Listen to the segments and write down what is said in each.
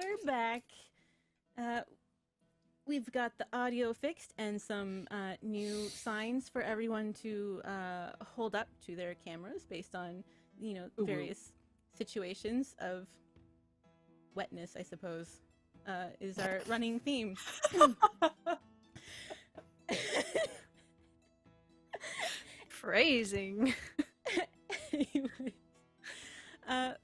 we're back. We've got the audio fixed and some new signs for everyone to hold up to their cameras based on, you know, various situations of wetness, I suppose, is our running theme. Phrasing.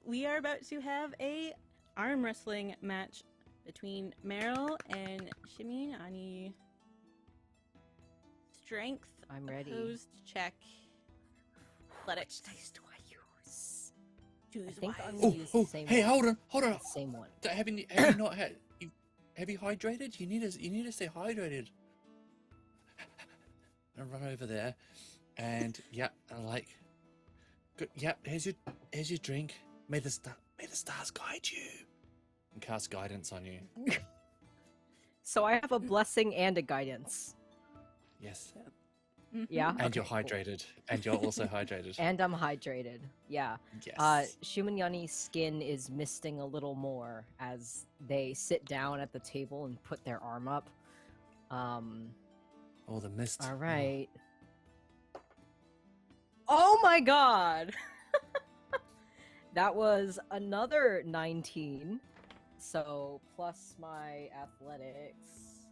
We are about to have a arm wrestling match between Meryl and Shimiani. Strength. I'm ready. Opposed check. Athletics. Which dice do I use? Choose I think I'm wise. gonna use the same hey, one. hold on. Same one. Have you not had? Have you hydrated? You need to stay hydrated. I run over there, and yeah, I like. Good. Yeah, here's your drink. May the stars guide you. And cast guidance on you. So I have a blessing and a guidance. Yes. Yeah. And you're Okay, cool. hydrated. And you're also hydrated. And I'm hydrated. Yeah. Yes. Shumanyani's skin is misting a little more as they sit down at the table and put their arm up. Oh, the mist. All right. Oh my god! That was another 19. So, plus my athletics.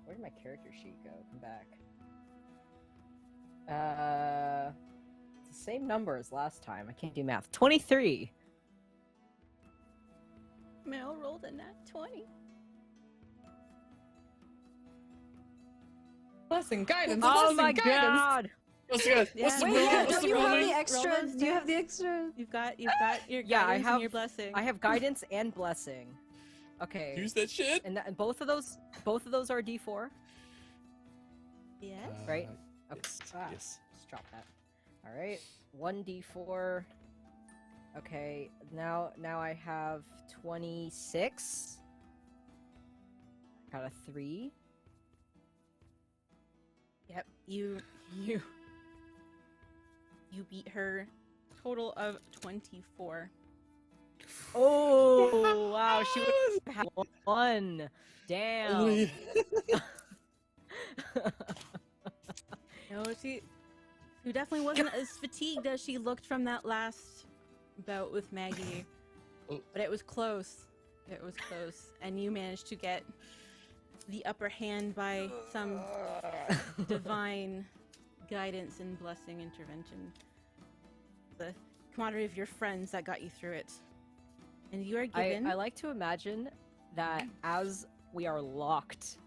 Where did my character sheet go? Come back. It's the same number as last time. I can't do math. 23. Meryl rolled a nat 20. Blessing guidance. Oh blessing, my guidance. god! What's the Yeah. ruling? Wait, What's yeah, the don't You have ruling? the extra. Roll those Do you have dice. the extra? You've got your Yeah, I guidance have and your blessing. I have guidance and blessing. Okay. Use that shit. And both of those are D4, Yes. right? Yes. Ah. Yes. Just drop that. All right, 1d4. Okay, now I have 26. Got a 3. Yep. You beat her. Total of 24. Oh wow, she would have had 1. Damn. No, she definitely wasn't as fatigued as she looked from that last bout with Maggie. Oh. But it was close. It was close. And you managed to get the upper hand by some divine guidance and blessing intervention. The camaraderie of your friends that got you through it. And you are given... I like to imagine that as we are locked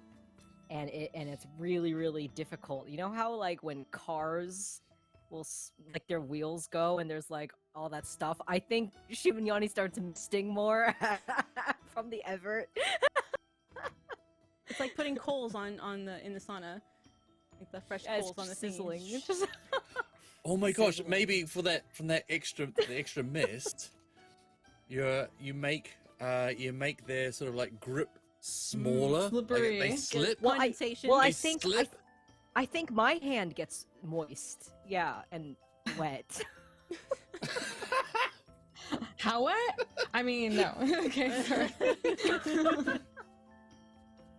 and it's really, really difficult. You know how like when cars will like their wheels go and there's like all that stuff? I think Shimanyani starts misting more from the effort. It's like putting coals in the sauna. Like the fresh Yeah, it's coals on the sizzling. thingy. It's just... Oh my gosh! Sizzling. Maybe from the extra mist, you make their sort of like grip smaller. slippery. Like they slip. Well, Condensation. They I think slip. I think my hand gets moist. Yeah, and wet. How wet? I mean, no. Okay, sorry.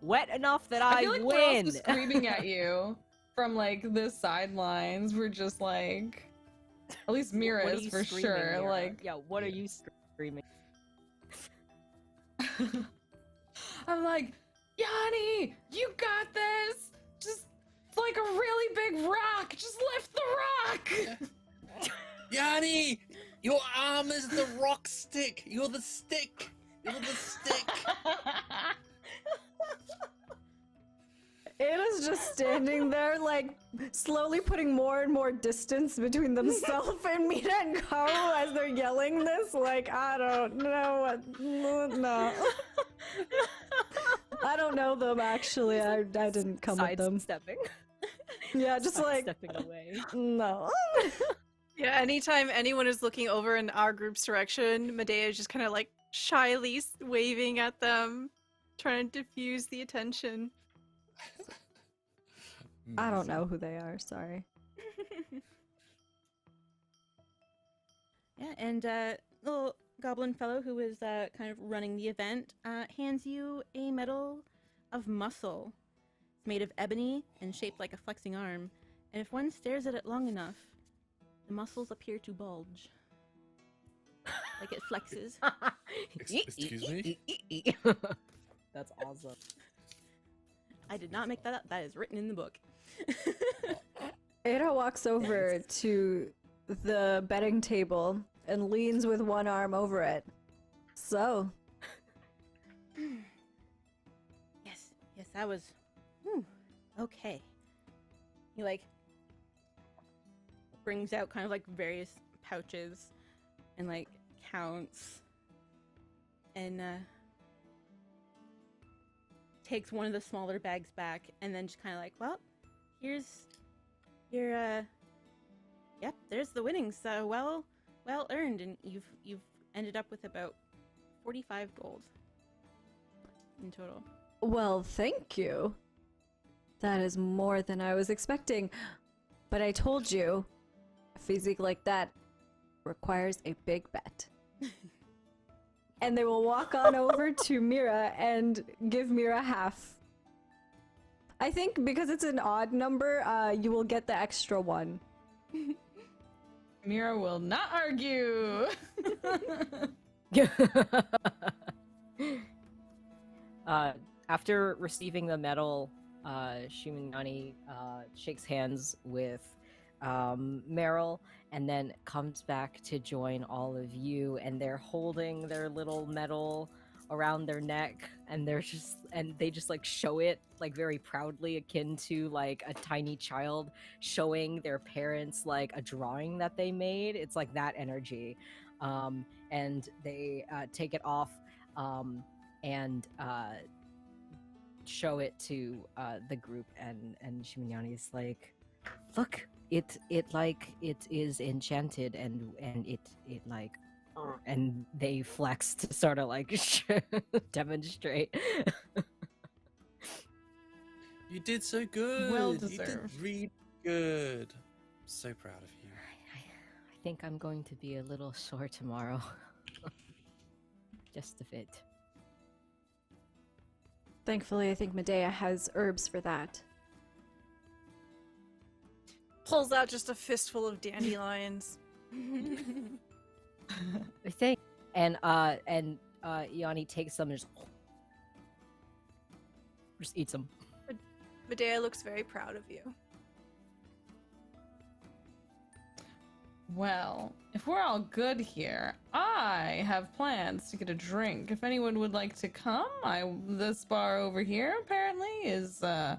Wet enough that I I feel like we're win. also screaming at you from like the sidelines. We're just like, at least Mira What are is you for screaming, sure. Mira? Like, yeah, what are you screaming? I'm like, Yanni, you got this. Just like a really big rock. Just lift the rock. Yanni, your arm is the rock stick. You're the stick. You're the stick. Anna's just standing there, like, slowly putting more and more distance between themselves and Mina and Karu as they're yelling this. Like, I don't know what. No. I don't know them, actually. I didn't come with them. Sidestepping. Yeah, just like, Stepping away. no. Yeah, anytime anyone is looking over in our group's direction, Medea is just kind of like shyly waving at them, trying to diffuse the attention. I don't know who they are, sorry. Yeah, and little goblin fellow who is kind of running the event hands you a medal of muscle. It's made of ebony and shaped like a flexing arm, and if one stares at it long enough, the muscles appear to bulge. Like it flexes. Excuse me? That's awesome. I did not make that up. That is written in the book. Ada walks over to the betting table and leans with one arm over it. So. Yes, that was... Whew, okay. He, like, brings out kind of, like, various pouches and, like, counts. And, takes one of the smaller bags back and then just kind of like, well, here's your, yep, there's the winnings. Well earned, and you've ended up with about 45 gold in total. Well, thank you. That is more than I was expecting. But I told you, a physique like that requires a big bet. And they will walk on over to Mira and give Mira half. I think because it's an odd number, you will get the extra one. Mira will not argue. After receiving the medal, Shimanyani shakes hands with Meryl, and then comes back to join all of you, and they're holding their little medal around their neck, and they just like show it like very proudly, akin to like a tiny child showing their parents like a drawing that they made. It's like that energy. And they take it off and show it to the group, and Shimanyani's like, look, it is enchanted, and it like, and they flex to sort of like demonstrate. You did so good. Well You did deserved. really good. So proud of you. I think I'm going to be a little sore tomorrow. Just a bit. Thankfully, I think Medea has herbs for that. Pulls out just a fistful of dandelions. I think. And Yanni takes some and just eats them. Medea looks very proud of you. Well, if we're all good here, I have plans to get a drink. If anyone would like to come, this bar over here apparently is, the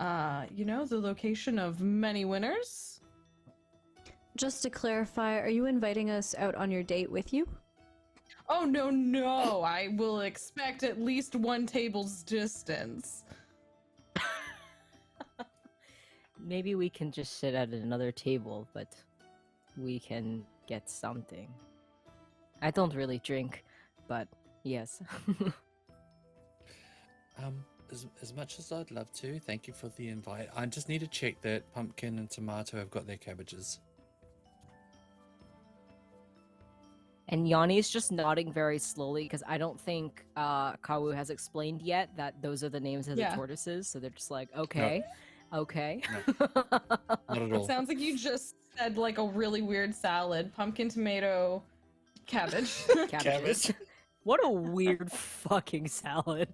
location of many winners. Just to clarify, are you inviting us out on your date with you? Oh, no, I will expect at least one table's distance. Maybe we can just sit at another table, but we can get something. I don't really drink, but yes. As much as I'd love to, thank you for the invite. I just need to check that Pumpkin and Tomato have got their cabbages. And Yanni's just nodding very slowly because I don't think Kawu has explained yet that those are the names of the tortoises, so they're just like, okay. Okay. No. Not at all. It sounds like you just said like a really weird salad. Pumpkin, tomato, cabbage. Cabbages. What a weird fucking salad.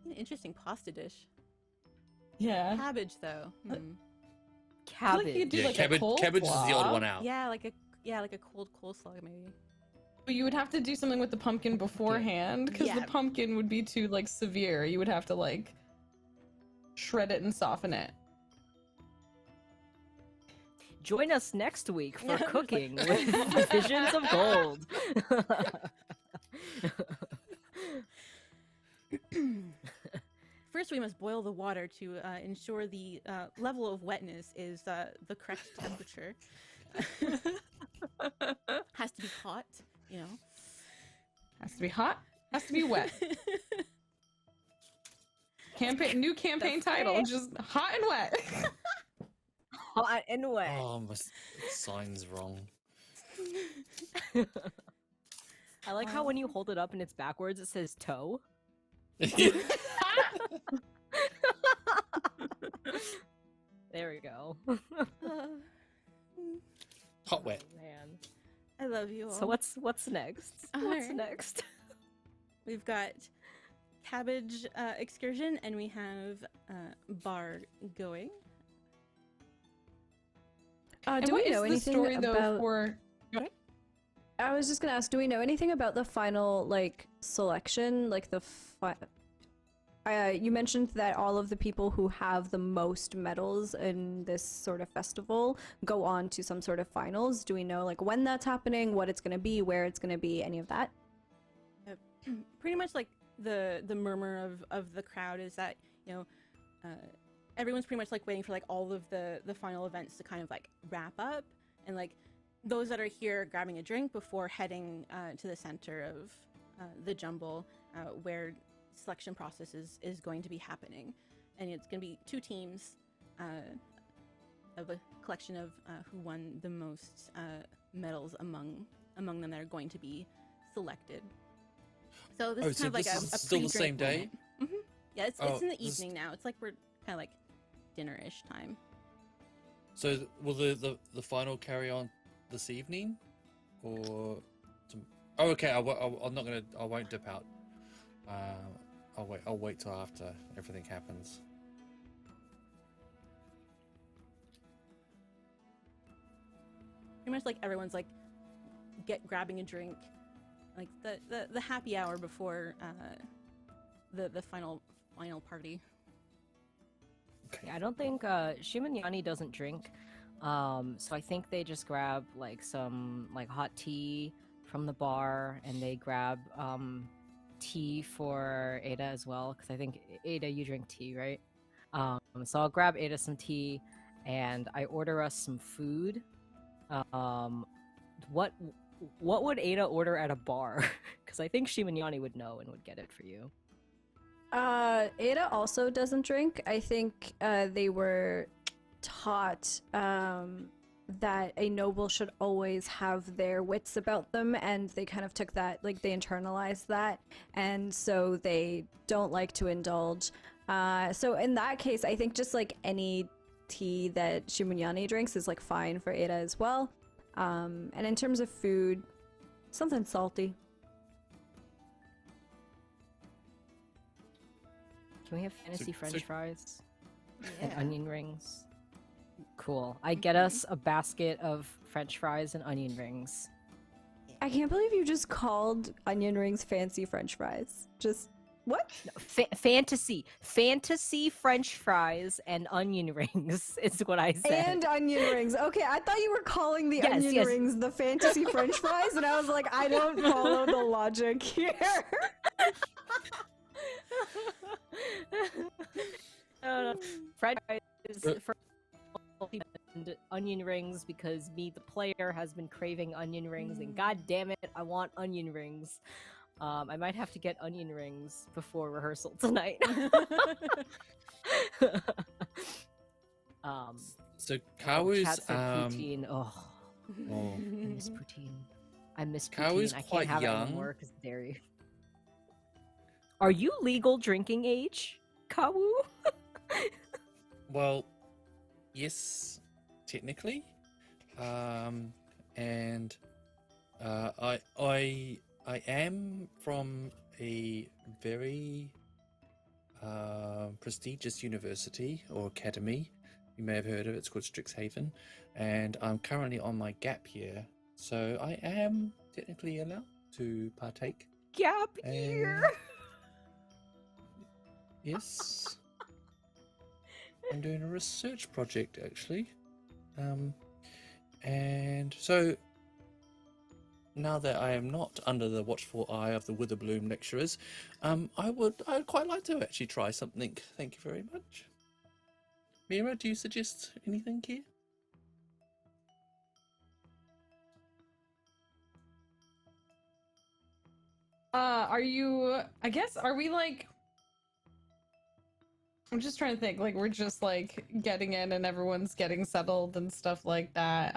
An interesting pasta dish. Yeah. Cabbage, though. I feel Cabbage. like you do Yeah, like a cabbage is the odd one out. Yeah, like a cold coleslaw, maybe. But you would have to do something with the pumpkin beforehand, because Yeah. the pumpkin would be too like severe. You would have to like shred it and soften it. Join us next week for cooking with Visions of Gold. First, we must boil the water to ensure the level of wetness is the correct temperature. Has to be hot, you know. Has to be hot. Has to be wet. New campaign title, just hot and wet. hot and wet. Oh, my sign's wrong. I like how when you hold it up and it's backwards, it says toe. There we go. Hot wet. Oh, man. I love you all. So what's next? What's Alright. next? We've got cabbage excursion, and we have bar going. Do we know the anything story though about? for? I was just gonna ask, do we know anything about the final like selection, like the you mentioned that all of the people who have the most medals in this sort of festival go on to some sort of finals. Do we know like when that's happening, what it's gonna be, where it's gonna be, any of that? Pretty much like the murmur of the crowd is that, you know, everyone's pretty much like waiting for like all of the final events to kind of like wrap up, and like those that are here grabbing a drink before heading to the center of the jumble where selection process is going to be happening. And it's going to be 2 teams of a collection of who won the most medals among them that are going to be selected. So this is kind of like this a is still the pre-drink same day? moment. Yeah, it's in the this- evening now. It's like we're kind of like dinner-ish time. So will the final carry on this evening, or? Oh, okay. I won't dip out. I'll wait till after everything happens. Pretty much like everyone's like grabbing a drink, like the happy hour before the final party. Yeah, I don't think Shimanyani doesn't drink. So I think they just grab like some like hot tea from the bar, and they grab tea for Ada as well, because I think Ada, you drink tea, right? So I'll grab Ada some tea, and I order us some food. What would Ada order at a bar? Because I think Shimanyani would know and would get it for you. Ada also doesn't drink. I think they were taught that a noble should always have their wits about them, and they kind of took that, like they internalized that, and so they don't like to indulge. So in that case, I think just like any tea that Shimanyani drinks is like fine for Ada as well. And in terms of food, something salty. Can we have fantasy French fries and Yeah. onion rings? Cool. I get us a basket of French fries and onion rings. I can't believe you just called onion rings fancy French fries. Just what? No, fantasy French fries and onion rings is what I said. And onion rings. Okay, I thought you were calling the Yes, onion yes. rings the fantasy French fries, and I was like, I don't follow the logic here. French fries for and onion rings because me, the player, has been craving onion rings, and god damn it, I want onion rings. I might have to get onion rings before rehearsal tonight. So Chat Kawu's said poutine. Oh, oh, I miss poutine. I miss Kawu's poutine. I can't quite have it young. anymore because dairy. Are you legal drinking age, Kawu? well, yes, technically, and I am from a very prestigious university or academy. You may have heard of it. It's called Strixhaven, and I'm currently on my gap year, so I am technically allowed to partake. Gap year. Yes. I'm doing a research project actually. And so now that I am not under the watchful eye of the Witherbloom lecturers, I'd quite like to actually try something. Thank you very much. Mira, do you suggest anything here? Are you? I guess. Are we like? I'm just trying to think. Like, we're just like getting in and everyone's getting settled and stuff like that.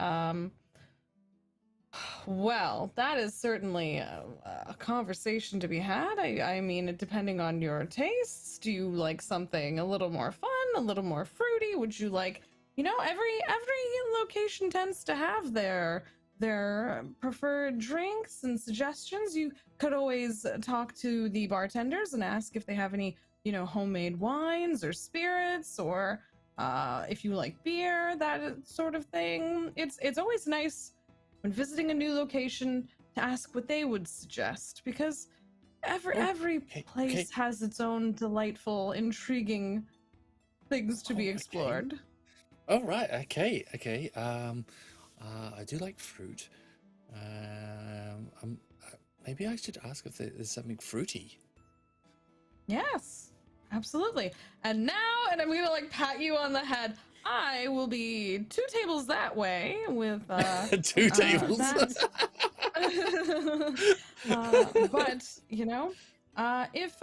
Well, that is certainly a conversation to be had. I mean, depending on your tastes, do you like something a little more fun, a little more fruity? Would you like, every location tends to have their preferred drinks and suggestions. You could always talk to the bartenders and ask if they have any, homemade wines or spirits, or if you like beer, that sort of thing. It's always nice when visiting a new location to ask what they would suggest, because every place has its own delightful, intriguing things to be explored. All right. Okay. I do like fruit. Maybe I should ask if there's something fruity. Yes, absolutely. And I'm gonna like pat you on the head. I will be 2 tables that way with 2 tables. But if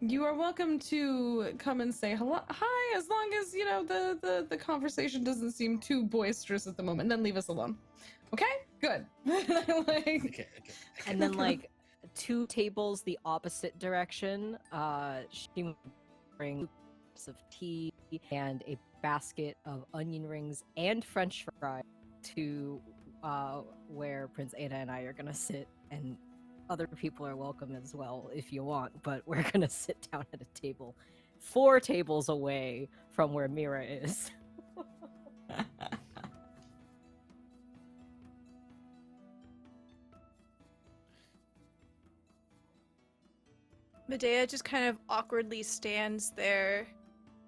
you are welcome to come and say hello, hi, as long as the conversation doesn't seem too boisterous at the moment. Then leave us alone. Okay, good. Okay. And then like 2 tables the opposite direction, she would bring cups of tea and a basket of onion rings and French fries to where Prince Ada and I are gonna sit, and other people are welcome as well if you want, but we're gonna sit down at a table 4 tables away from where Mira is. Medea just kind of awkwardly stands there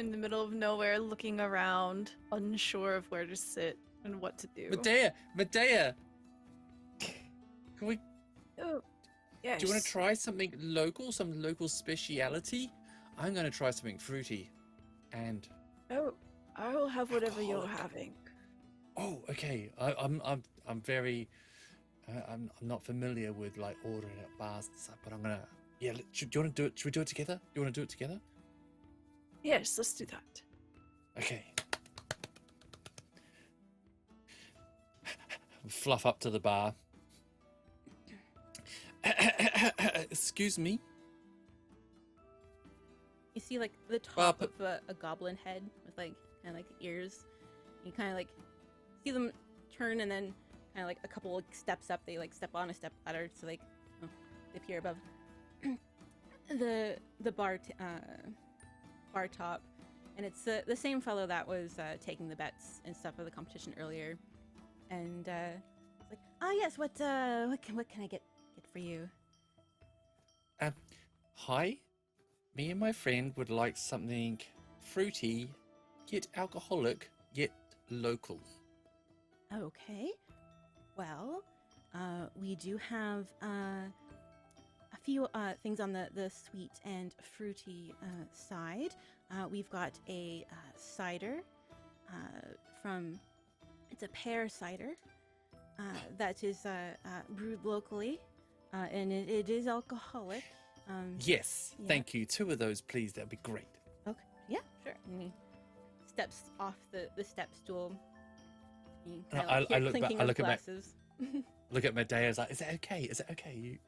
in the middle of nowhere, looking around, unsure of where to sit and what to do. Medea! Can we... Oh, yes. Do you want to try something local, some local speciality? I'm going to try something fruity. And... Oh, I will have whatever you're alcoholic. having. Oh, okay. I'm very... I'm not familiar with like ordering at bars and stuff, but I'm gonna... Yeah, do you want to do it? Should we do it together? You want to do it together? Yes, let's do that. Okay. Fluff up to the bar. Excuse me. You see like the top of a goblin head with like kind of like ears. You kind of like see them turn, and then kind of like a couple like steps up. They like step on a step ladder to like they appear above the bar top, and it's the same fellow that was taking the bets and stuff for the competition earlier. And it's like, yes, what can I get for you? Hi. Me and my friend would like something fruity, yet alcoholic, yet local. Okay. Well, we do have a few things on the sweet and fruity side. We've got a cider it's a pear cider that is brewed locally, and it is alcoholic. Yes, yeah. Thank you. 2 of those, please. That'd be great. Okay, yeah, sure. And he steps off the step stool. You I look back. I look at glasses. Look at Medea. Like, is it okay? Is it okay? You.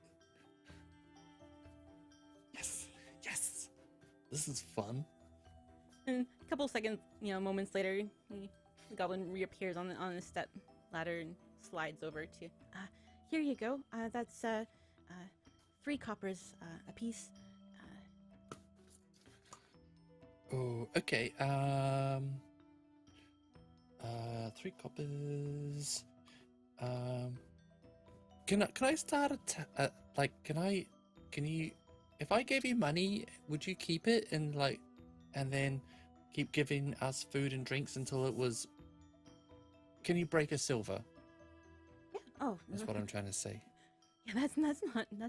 Yes. This is fun. And a couple seconds, moments later, the goblin reappears on the step ladder and slides over to. Here you go. That's 3 coppers a piece. Oh, okay. 3 coppers. Can I start can you, if I gave you money, would you keep it and then keep giving us food and drinks until it was, can you break a silver? Yeah. Oh. That's what I'm trying to say. Yeah, that's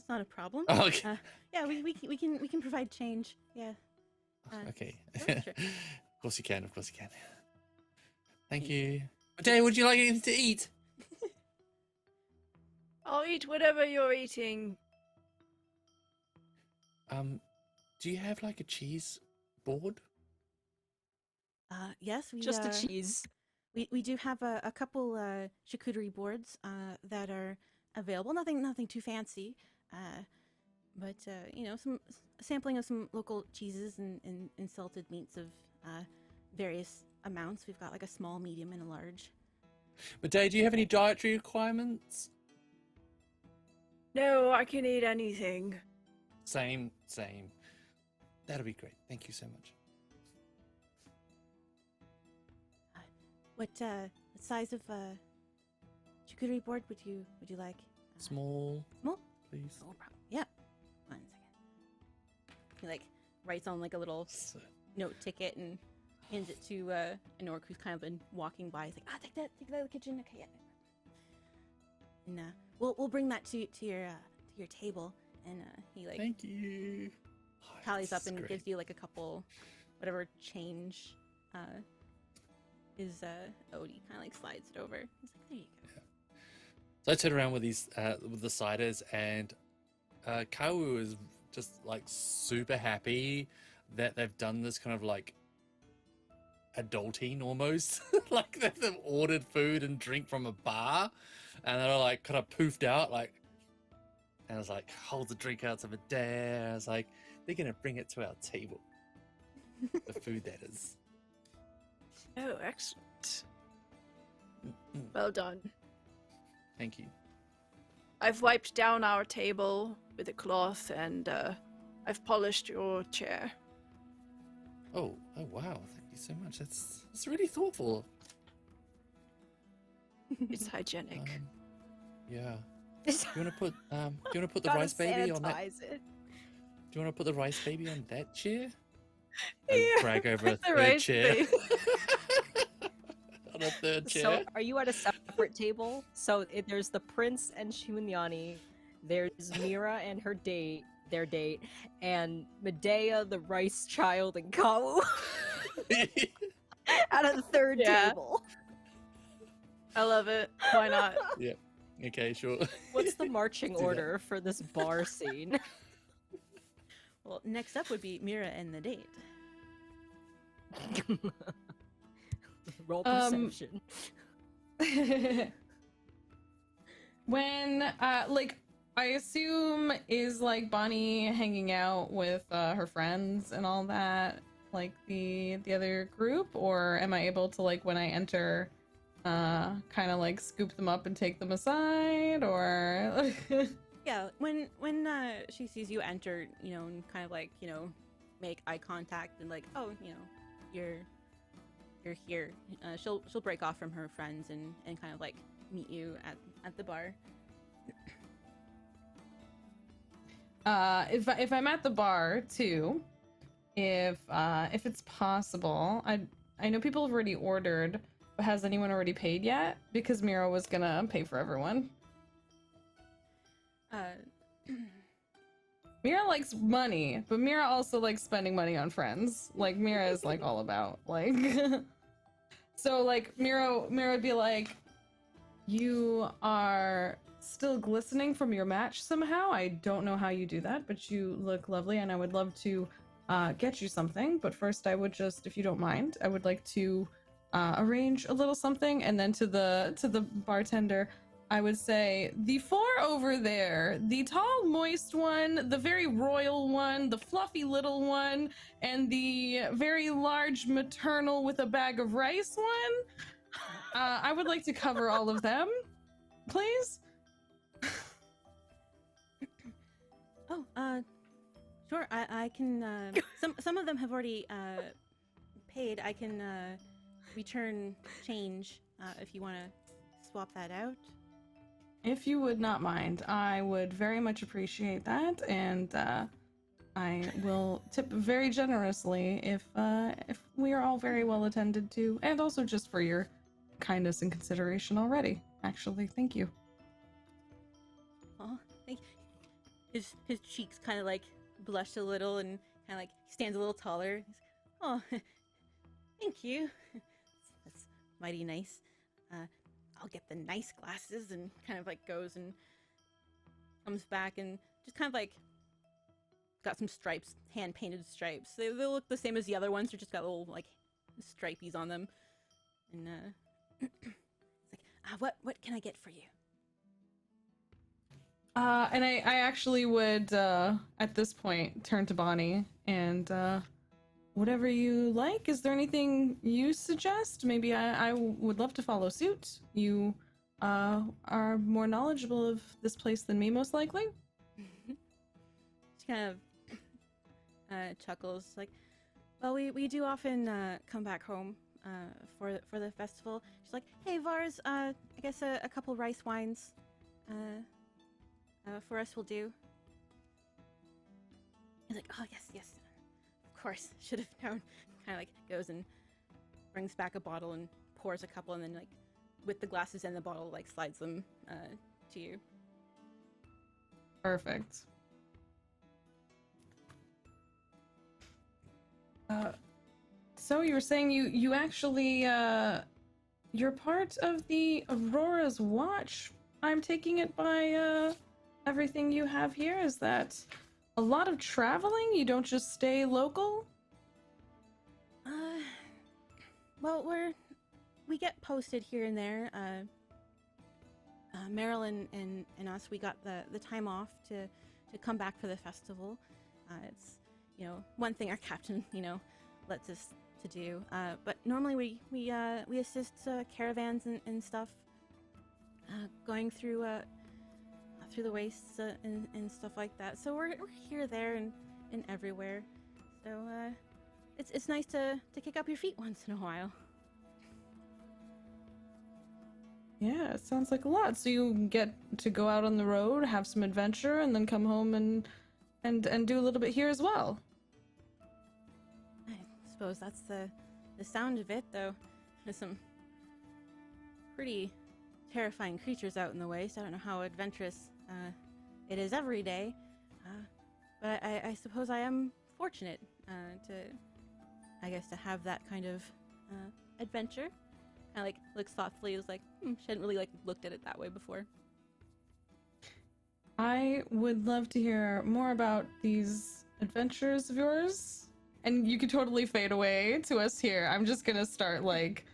not a problem. Oh, okay. Yeah, we can provide change. Yeah. Okay. Sure. Of course you can. Thank you. Medea, would you like anything to eat? I'll eat whatever you're eating. Do you have like a cheese board? Yes, we Just a cheese. we do have a couple charcuterie boards that are available. Nothing too fancy, but you know, some sampling of some local cheeses and salted meats of various amounts. We've got like a small, medium, and a large. Medea, do you have any dietary requirements? No, I can eat anything. Same. That'll be great. Thank you so much. What size of charcuterie board would you like? Small, Small? please. No problem. Yeah. 1 second. He like writes on like a little So- note ticket and hands it to an orc who's kind of been walking by. He's like, take that to the kitchen. Okay, yeah. And we'll bring that to your table. And he like Thank you. Oh, tallies this up is and great. gives you like a couple, whatever change is owed. He kind of like slides it over. He's like, there you go. So I turn around with these with the ciders, and Kawu is just like super happy that they've done this kind of like adulting almost. Like they've ordered food and drink from a bar, and they're like kind of poofed out, like. And I was like, hold the drink out to Medea. I was like, they're gonna bring it to our table. The food that is. Oh, excellent. Mm-mm. Well done. Thank you. I've wiped down our table with a cloth and I've polished your chair. Oh wow! Thank you so much. That's really thoughtful. It's hygienic. Yeah. Do you want to put the Gotta rice baby on that? sanitize it. Do you want to put the rice baby on that chair? I Yeah, drag over a the third rice chair. baby. On a third chair. So, are you at a separate table? So there's the prince and Shimunyani. There's Mira and their date, and Medea, the rice child, and Kawu at a third Yeah. table. I love it. Why not? Okay, sure. What's the marching Do that. order for this bar scene? Well, next up would be Mira and the date. Roll Um, perception. When like I assume is like Bonnie hanging out with her friends and all that, like the other group, or am I able to, like, when I enter, kind of like scoop them up and take them aside, or Yeah, when she sees you enter, you know, and kind of like, you know, make eye contact and like, oh, you know, you're here. She'll break off from her friends and kind of like meet you at the bar. if I'm at the bar too, if it's possible, I know people have already ordered, but has anyone already paid yet? Because Mira was gonna pay for everyone. Mira likes money, but Mira also likes spending money on friends. Like, Mira is like all about like so like Mira would be like, you are still glistening from your match somehow. I don't know how you do that, but you look lovely and I would love to get you something. But first I would just, if you don't mind, I would like to arrange a little something. And then to the bartender, I would say, the four over there, the tall, moist one, the very royal one, the fluffy little one, and the very large maternal with a bag of rice one. I would like to cover all of them, please. Oh, sure. I can. Some of them have already paid. I can return change if you want to swap that out. If you would not mind, I would very much appreciate that, and I will tip very generously if we are all very well attended to, and also just for your kindness and consideration already. Actually, thank you. Oh, thank you. His cheeks kind of like blush a little and kind of like he stands a little taller. He's, oh, thank you. That's mighty nice. I'll get the nice glasses, and kind of like goes and comes back and just kind of like got some stripes, hand painted stripes. They look the same as the other ones. They're just got little like stripies on them. And it's like, what can I get for you? And I actually would at this point turn to Bonnie and whatever you like. Is there anything you suggest? Maybe I would love to follow suit. You are more knowledgeable of this place than me, most likely. She kind of chuckles, like, well, we do often come back home for the festival. She's like, hey, Vars, I guess a couple rice wines for us will do. He's like, oh, yes, of course, should have known. Kind of like goes and brings back a bottle and pours a couple, and then like with the glasses and the bottle, like slides them to you. Perfect. So you were saying you actually you're part of the Aurora's Watch. I'm taking it by everything you have here. Is that a lot of traveling? You don't just stay local? Well, we get posted here and there. Marilyn and us, we got the time off to come back for the festival. It's, you know, one thing our captain, you know, lets us to do. But normally we assist caravans and stuff, going through the wastes and stuff like that. So we're here, there, and everywhere. So it's nice to kick up your feet once in a while. Yeah, it sounds like a lot. So you get to go out on the road, have some adventure, and then come home and do a little bit here as well. I suppose that's the sound of it, though. There's some pretty terrifying creatures out in the waste. I don't know how adventurous it is every day, but I suppose I am fortunate to have that kind of adventure. I like looks thoughtfully. Is like, she hadn't really like looked at it that way before. I would love to hear more about these adventures of yours. And you could totally fade away to us here. I'm just gonna start like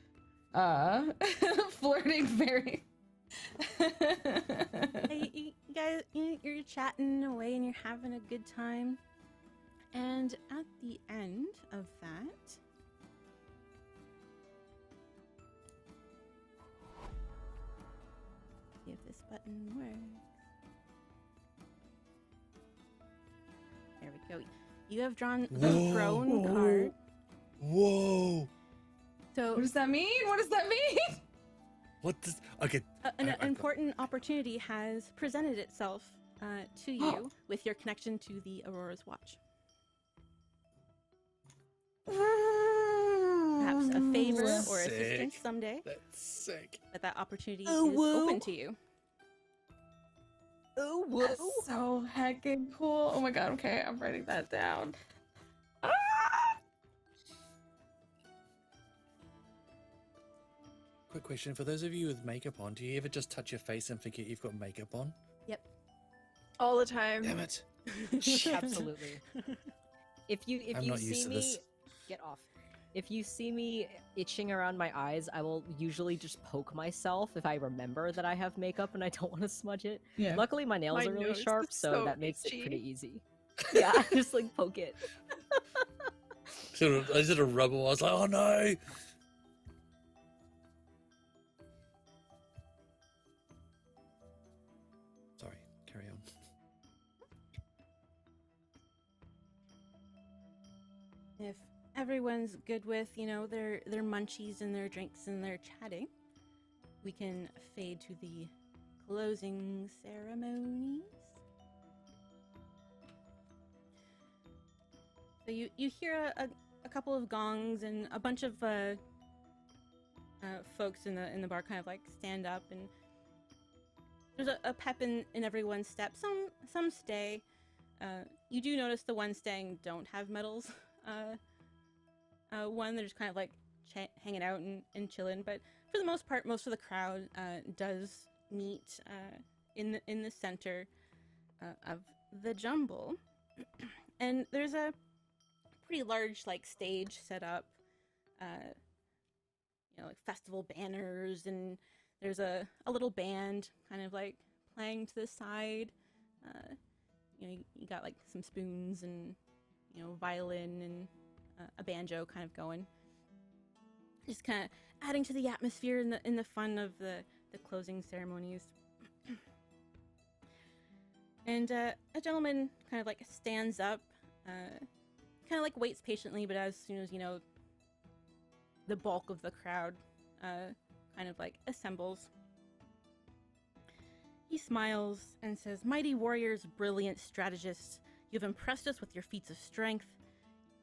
flirting very Hey, you guys, you're chatting away and you're having a good time. And at the end of that, see if this button works. There we go. You have drawn the throne card. Whoa! So What does that mean? What does that mean? What does? Okay. an important opportunity has presented itself to you with your connection to the Aurora's Watch. Perhaps a favor or Sick. assistance someday, That's sick. but that opportunity Oh, is whoa. open to you. Oh, whoa. That's so heckin' cool. Oh my god, okay, I'm writing that down. Ah! Quick question for those of you with makeup on: do you ever just touch your face and forget you've got makeup on? Yep. All the time. Damn it! Absolutely. If you I'm you not used see to me, this. get off. If you see me itching around my eyes, I will usually just poke myself if I remember that I have makeup and I don't want to smudge it. Yeah. Luckily, my nails My are really nose sharp, is so so that makes itchy. it pretty easy. Yeah, just like poke it. I did a rubble. I was like, oh no! Sorry. Carry on. If everyone's good with, you know, their munchies and their drinks and their chatting, we can fade to the closing ceremonies. So you hear a couple of gongs and a bunch of folks in the bar kind of like stand up, and there's a pep in everyone's step. Some stay. You do notice the ones staying don't have medals. One, they're just kind of like hanging out and chilling, but for the most part, most of the crowd does meet in the center of the jumble. And there's a pretty large like stage set up, like festival banners, and there's a little band kind of like playing to the side. You got like some spoons and violin and a banjo kind of going, just kind of adding to the atmosphere and the fun of the closing ceremonies. And a gentleman kind of like stands up, kind of like waits patiently, but as soon as the bulk of the crowd kind of like assembles, he smiles and says, "Mighty warriors, brilliant strategists, you've impressed us with your feats of strength,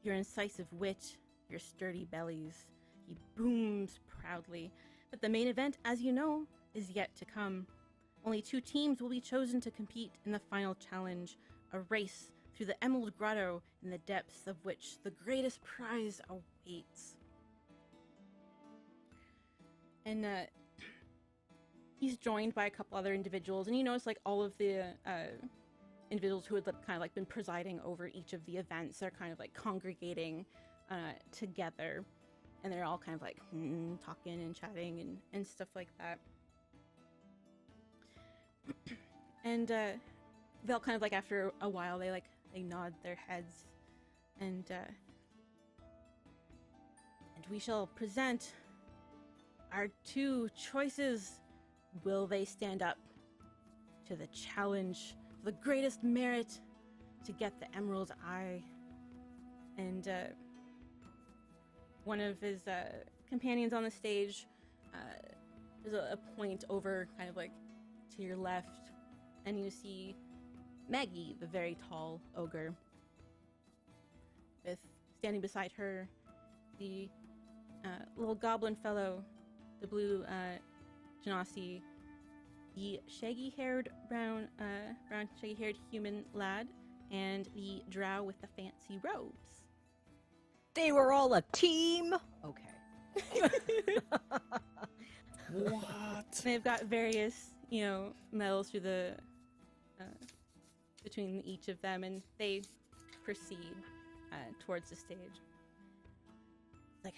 your incisive wit, your sturdy bellies." He booms proudly. "But the main event, as you know, is yet to come. Only 2 teams will be chosen to compete in the final challenge, a race through the Emerald Grotto in the depths of which the greatest prize awaits." And he's joined by a couple other individuals, and you notice like all of the individuals who had kind of like been presiding over each of the events are kind of like congregating together, and they're all kind of like talking and chatting and stuff like that. And they'll kind of like, after a while, they nod their heads, and we shall present our 2 choices. Will they stand up to the challenge for the greatest merit to get the Emerald Eye? And one of his companions on the stage, there's a point over kind of like to your left, and you see Maggie, the very tall ogre, with standing beside her the little goblin fellow, the blue genasi, the shaggy-haired brown shaggy-haired human lad, and the drow with the fancy robes. They were all a team. Okay. What? They've got various, medals through the between each of them, and they proceed towards the stage. Like,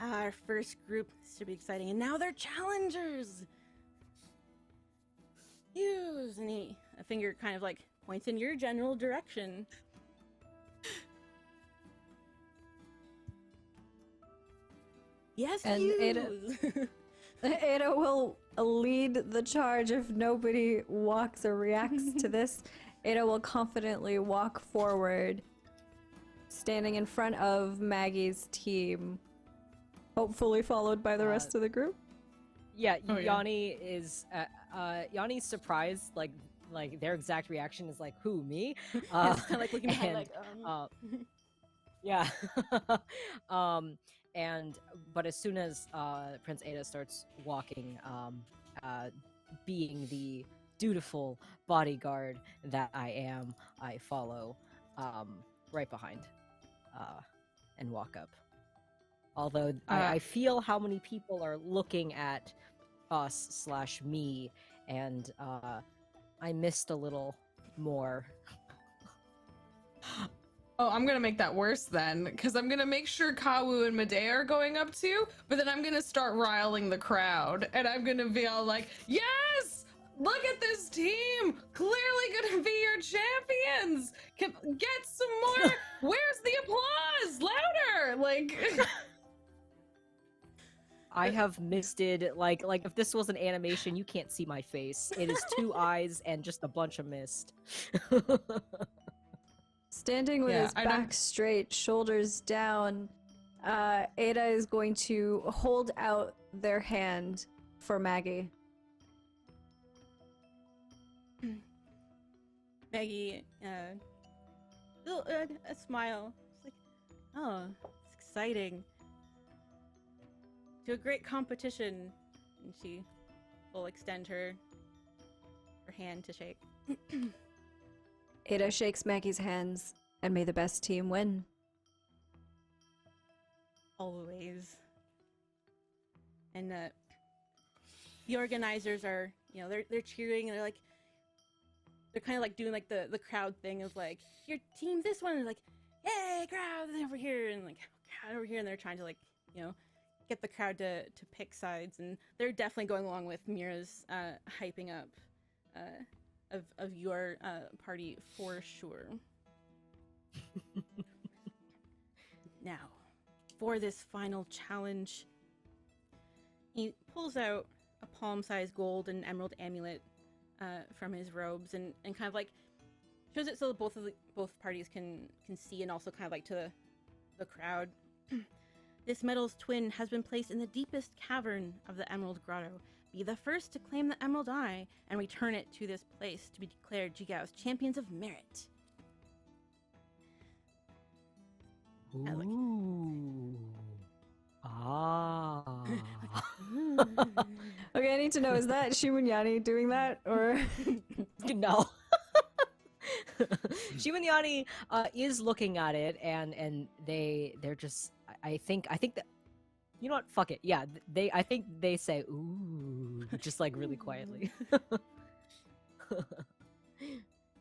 our first group should be exciting, and now they're challengers. Use, and a finger kind of like points in your general direction. Yes, And use. Ada will lead the charge if nobody walks or reacts to this. Ada will confidently walk forward, standing in front of Maggie's team, hopefully followed by the rest of the group. Yeah, Oh, yeah. Yanni is Yanni's surprised, like their exact reaction is like, "Who, me?" It's kind of like looking behind, and, yeah. But as soon as Prince Ada starts walking, being the dutiful bodyguard that I am, I follow right behind and walk up. Although I feel how many people are looking at us/me, and I missed a little more. Oh, I'm gonna make that worse then, because I'm gonna make sure Kawu and Medea are going up too, but then I'm gonna start riling the crowd, and I'm gonna be all like, "Yes! Look at this team! Clearly gonna be your champions! Get some more! Where's the applause? Louder!" Like... I have misted, like if this was an animation, you can't see my face. It is 2 eyes and just a bunch of mist. Standing with his back straight, shoulders down, Ada is going to hold out their hand for Maggie. Maggie, a smile. It's like, oh, it's exciting. To a great competition. And she will extend her hand to shake. Ada shakes Maggie's hands, and may the best team win. Always. And the organizers are, they're cheering, and they're like, they're kind of like doing like the crowd thing of like, your team this one, and like, yay, crowd over here, and like crowd over here, and they're trying to like, you know, get the crowd to pick sides, and they're definitely going along with Mira's hyping up of your party for sure. Now, for this final challenge, he pulls out a palm-sized gold and emerald amulet from his robes, and kind of like shows it so both parties can see, and also kind of like to the crowd. This metal's twin has been placed in the deepest cavern of the Emerald Grotto. Be the first to claim the Emerald Eye and return it to this place to be declared Jigao's champions of merit. Ooh. Ah. Okay, I need to know, is that Shimunyani doing that, or? No. Shimunyani is looking at it, and they're just. I think that. You know what? Fuck it. Yeah, I think they say ooh, just like really quietly.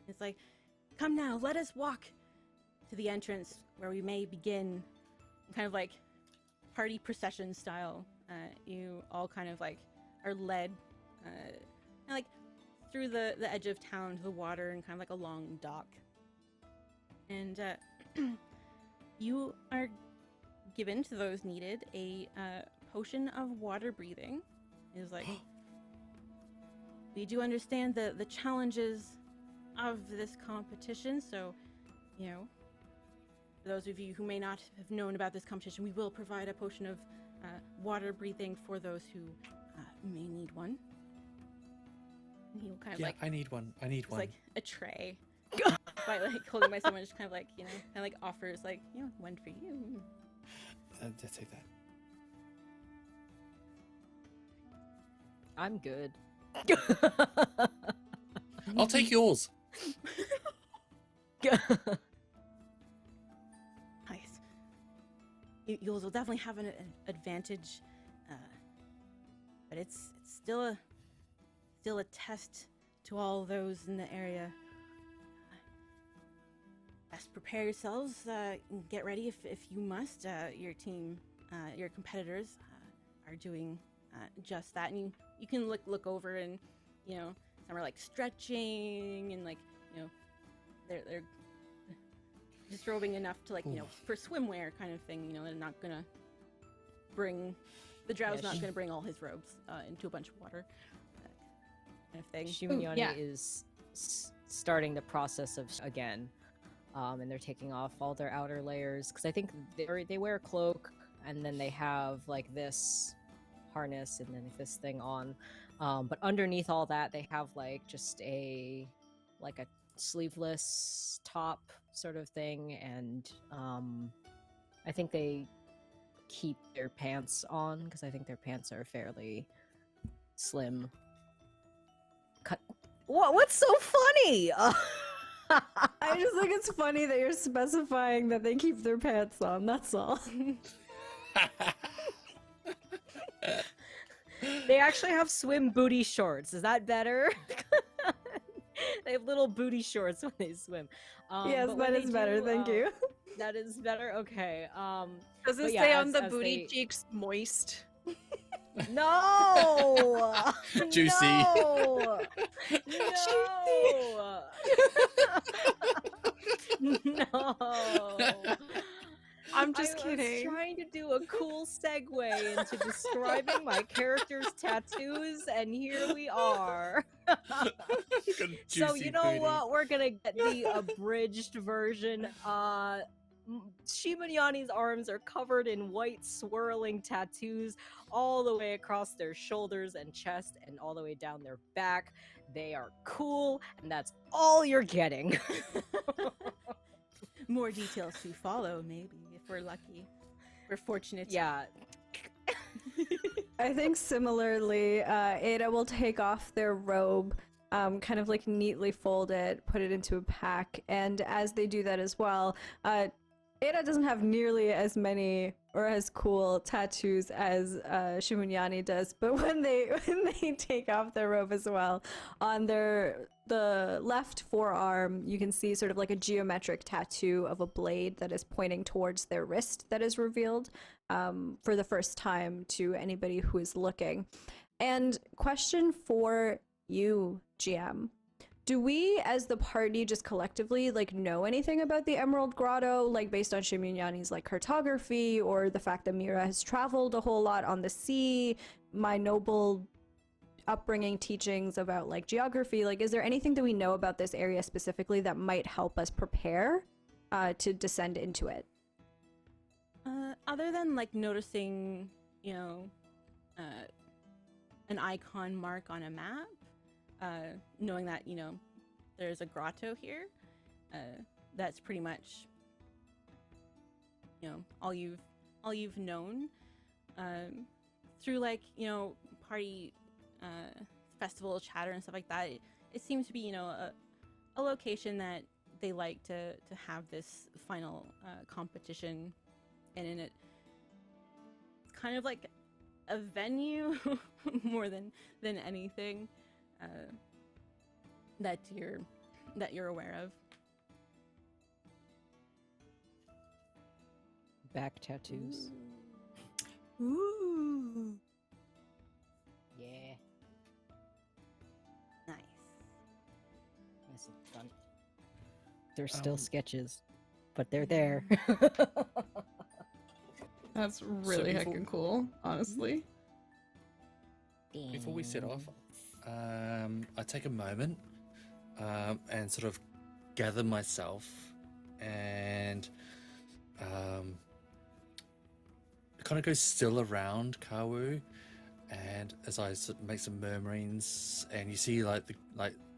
It's like, come now, let us walk to the entrance where we may begin. Kind of like party procession style. You all kind of like are led like through the edge of town to the water, and kind of like a long dock. And you are given to those needed a potion of water breathing. Is like, we do understand the challenges of this competition, so you know, for those of you who may not have known about this competition, we will provide a potion of water breathing for those who may need one. And he'll kind of like, I need one. it's like a tray. By like holding by someone, just kind of like, you know, kind of like offers like, you know, one for you. I'll take that. I'm good. I'll take yours. Nice. You'll definitely have an advantage, but it's still a test to all those in the area. Best prepare yourselves. Get ready if you must. Your team, your competitors, are doing just that, and you can look over, and you know, some are like stretching, and like, you know, they're disrobing enough to like, you know, for swimwear kind of thing. You know, they're not gonna bring the drow's not gonna bring all his robes into a bunch of water, kind of thing. Shimunyani is starting the process of again. And they're taking off all their outer layers, because I think they wear a cloak, and then they have like this harness and then this thing on. But underneath all that, they have like just a sleeveless top sort of thing, and I think they keep their pants on, because I think their pants are fairly slim. What's so funny? I just think it's funny that you're specifying that they keep their pants on, that's all. They actually have swim booty shorts. Is that better? They have little booty shorts when they swim. Yes, that is better, thank you. That is better? Okay. Does it say on the booty cheeks moist? No! Juicy. No! No! I'm just kidding. I was trying to do a cool segue into describing my character's tattoos, and here we are. So you know what? We're gonna get the abridged version. Shimunyani's arms are covered in white swirling tattoos all the way across their shoulders and chest, and all the way down their back. They are cool, and that's all you're getting. More details to follow, maybe, if we're lucky. We're fortunate. Yeah. I think similarly, Ada will take off their robe, kind of like neatly fold it, put it into a pack, and as they do that as well, Ada doesn't have nearly as many or as cool tattoos as Shumunyani does, but when they take off their robe as well, on the left forearm, you can see sort of like a geometric tattoo of a blade that is pointing towards their wrist that is revealed for the first time to anybody who is looking. And question for you, GM. Do we, as the party, just collectively, like, know anything about the Emerald Grotto, like, based on Shiminyani's, like, cartography, or the fact that Mira has traveled a whole lot on the sea, my noble upbringing teachings about, like, geography? Like, is there anything that we know about this area specifically that might help us prepare to descend into it? Other than, like, noticing, you know, an icon mark on a map, knowing that, you know, there's a grotto here, that's pretty much, you know, all you've known. Through, like, you know, party festival chatter and stuff like that, it seems to be, you know, a location that they like to have this final competition, and in it, it's kind of like a venue more than anything. That you're aware of. Back tattoos. Ooh. Yeah. Nice. Nice and fun. They're still sketches, but they're there. That's really heckin' cool, honestly. Before we set off, I take a moment and sort of gather myself and kind of go still around Kawu, and as I sort of make some murmurings, and you see like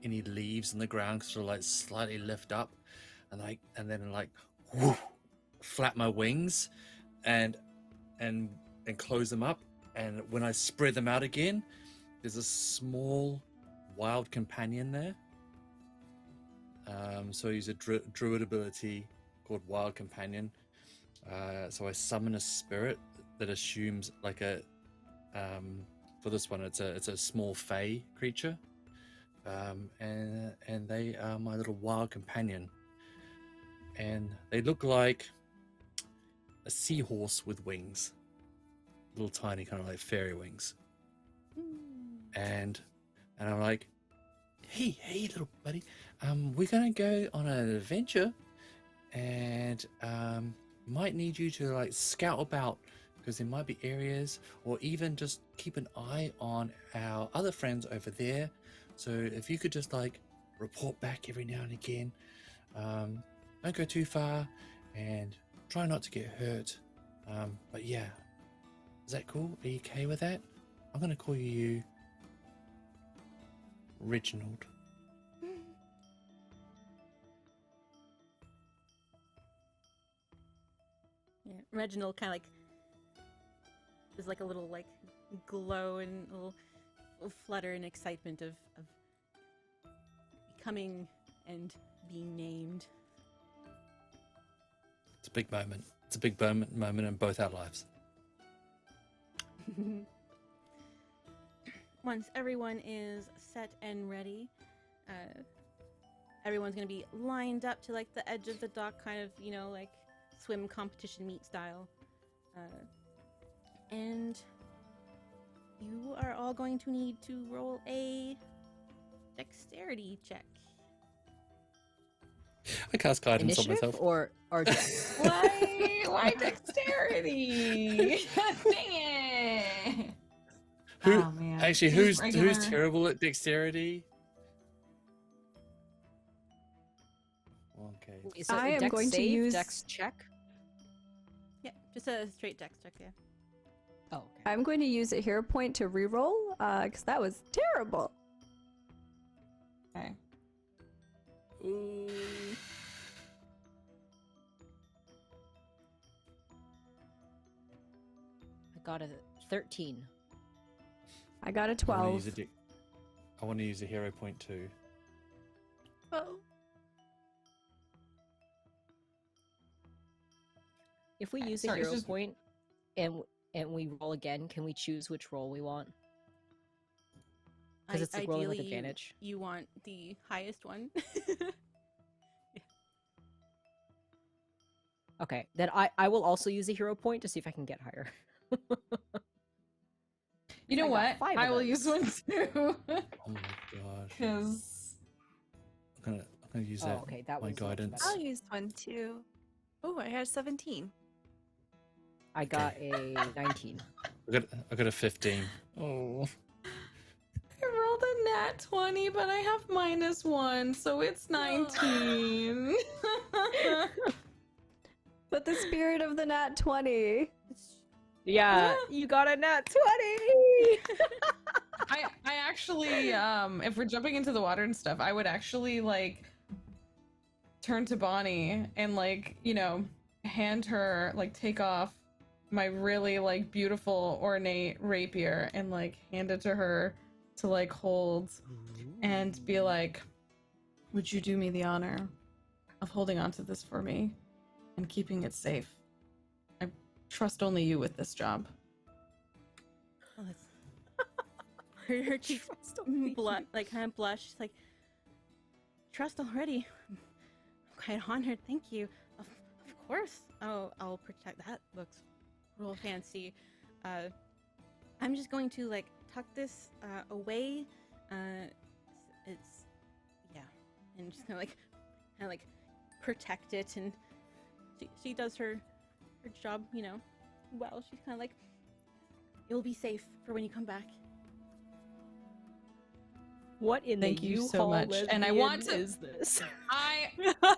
any leaves on the ground sort of like slightly lift up, and then whoosh, flap my wings and close them up, and when I spread them out again, there's a small wild companion there. So I use a druid ability called Wild Companion. So I summon a spirit that assumes like a for this one it's a small fae creature, and they are my little wild companion, and they look like a seahorse with wings, little tiny kind of like fairy wings. And I'm like, hey little buddy, we're gonna go on an adventure, and might need you to like scout about, because there might be areas, or even just keep an eye on our other friends over there. So if you could just like report back every now and again, don't go too far and try not to get hurt. But yeah, is that cool? Are you okay with that? I'm gonna call you Reginald. Yeah, Reginald kind of like is like a little like glow and a little flutter and excitement of becoming and being named. It's a big moment. It's a big moment in both our lives. Once everyone is set and ready, everyone's gonna be lined up to like the edge of the dock, kind of, you know, like swim competition meet style. And you are all going to need to roll a dexterity check. I cast guidance on Initiative myself. or dex? Why dexterity? Dang it! Who Oh, man. actually? Just Who's regular. terrible at dexterity? Okay. Is it I a am dex going to save, use- dex check. Yeah, just a straight dex check, yeah. Oh, okay. I'm going to use a hero point to reroll, because that was terrible. Okay. Ooh. I got a 13. I got a I 12. want to use a hero point too. Oh. If we Okay, use sorry, a it's hero just- point, and we roll again, can we choose which roll we want? Because it's like rolling with Ideally, advantage. you want the highest one. Okay, then I will also use a hero point to see if I can get higher. You know I got what? 5 of I will use those. one too. Oh my gosh. Because I'm gonna use Oh, that. okay, that my was much guidance. better. I'll use one too. Oh, I had 17. I got a 19. I got a 15. Oh. I rolled a nat 20, but I have -1, so it's 19. But the spirit of the nat 20. Yeah, you got a nat 20! I actually, if we're jumping into the water and stuff, I would actually like turn to Bonnie and like, you know, hand her, like, take off my really like beautiful ornate rapier and like hand it to her to like hold and be like, would you do me the honor of holding onto this for me and keeping it safe? I trust only you with this job. Oh, that's... her cheeks like kind of blush. She's like, trust already. I'm quite honored. Thank you. Of course. Oh, I'll protect. That looks real fancy. I'm just going to like tuck this away. It's yeah, and just kind of like protect it, and she does her job, you know. Well, she's kind of like, it will be safe for when you come back. What in Thank the you so U-Haul much. And I want to- is this? Hang on.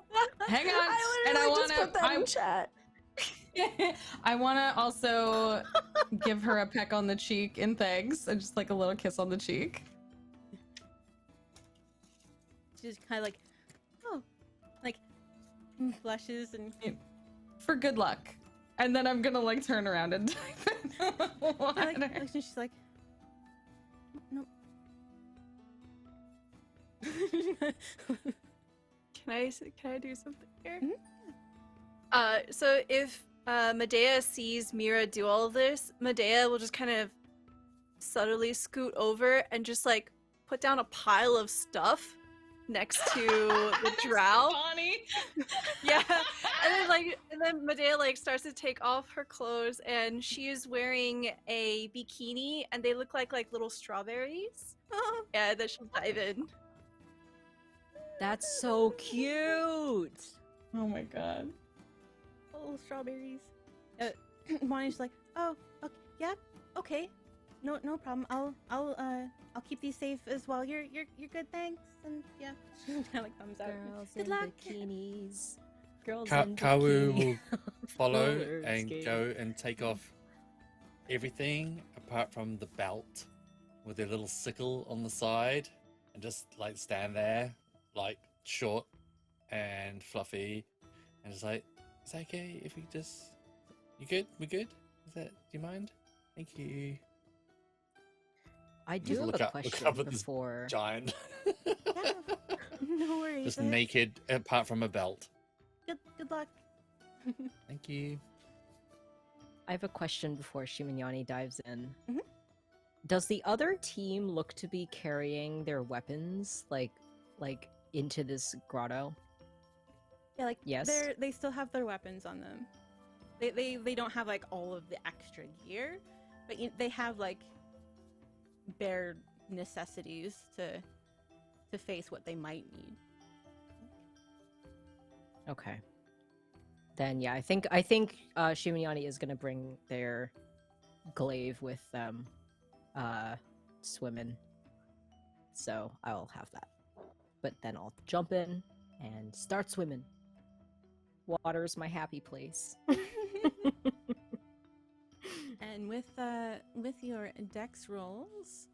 I And literally just put that in I chat. I want to also give her a peck on the cheek in thanks, and just like a little kiss on the cheek. She's kind of like, oh, like blushes and For good luck. And then I'm gonna like turn around and dive in the water. like she's like, nope. Can I do something here? Mhm. So if Medea sees Mira do all of this, Medea will just kind of subtly scoot over and just like put down a pile of stuff next to the drow. Bonnie. Yeah, and then Medea like starts to take off her clothes, and she is wearing a bikini, and they look like little strawberries. Yeah, then she'll dive in. That's so cute! Oh my god. Little strawberries. Bonnie's like, oh, okay, yeah, okay, no problem. I'll keep these safe as well. You're good, thanks. And yeah, she kind of like thumbs out. Girls Good in luck. bikinis. Girls in Kawu bikini. will follow Roller and skate. go and take off everything apart from the belt with their little sickle on the side and just like stand there like short and fluffy and just like, is that okay if we just, you good? We good? Is that, do you mind? Thank you. I do Just have look a up question at this before. giant. No worries. Just naked apart from a belt. Good luck. Mm-hmm. Thank you. I have a question before Shimanyani dives in. Mhm. Does the other team look to be carrying their weapons like into this grotto? Yeah, like Yes. they still have their weapons on them. They don't have like all of the extra gear, but they have like bare necessities to face what they might need. Okay. Then yeah, I think Shimanyani is gonna bring their glaive with them, swimming. So I'll have that. But then I'll jump in and start swimming. Water's my happy place. And with your dex rolls,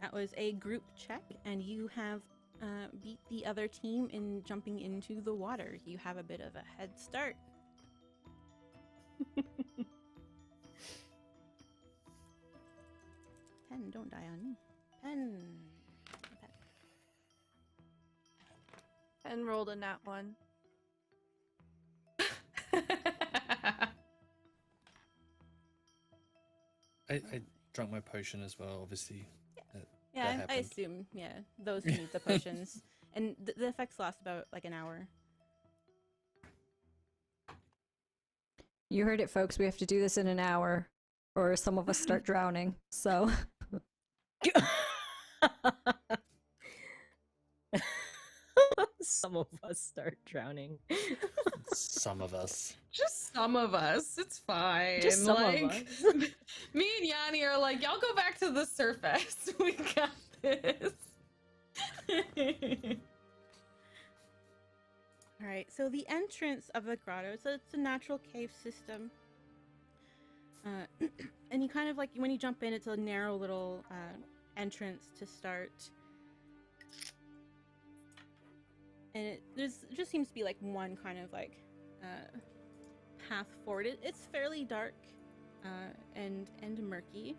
that was a group check, and you have beat the other team in jumping into the water. You have a bit of a head start. Pen, don't die on me. Pen. And rolled a nat 1. I drank my potion as well, obviously. Yeah, that I happened. assume. Yeah, those who need the potions, and the effects last about like an hour. You heard it, folks. We have to do this in an hour, or some of us start drowning. So Some of us start drowning. Some of us. Just some of us. It's fine. Just some of like, us. me and Yanni are like, y'all go back to the surface. We got this. All right, so the entrance of the grotto, so it's a natural cave system. And you kind of like, when you jump in, it's a narrow little entrance to start. And it just seems to be like one kind of like path forward. It's fairly dark and murky.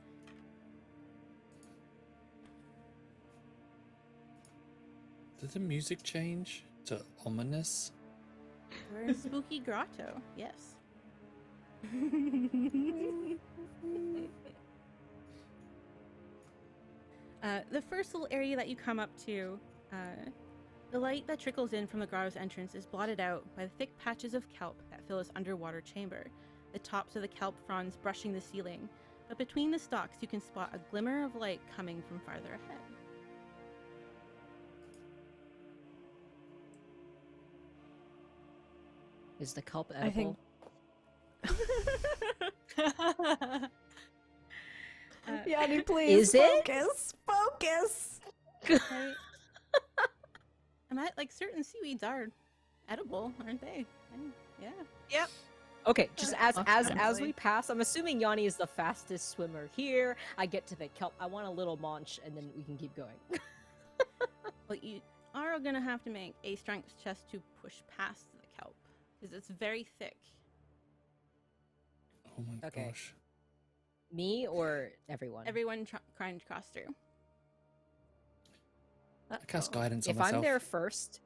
Did the music change to ominous? We're in a spooky grotto, yes. The first little area that you come up to, the light that trickles in from the grotto's entrance is blotted out by the thick patches of kelp that fill this underwater chamber, the tops of the kelp fronds brushing the ceiling, but between the stalks you can spot a glimmer of light coming from farther ahead. Is the kelp I think- edible? Yanni, please Is it? focus. Right? And like certain seaweeds are edible, aren't they? Yeah. Yep. Okay, just as we Definitely. pass, I'm assuming Yanni is the fastest swimmer here. I get to the kelp. I want a little munch, and then we can keep going. But you are gonna have to make a strength check to push past the kelp because it's very thick. Oh my Okay. gosh. Me or everyone? Everyone trying to cross through. I cast guidance on If myself. I'm there first,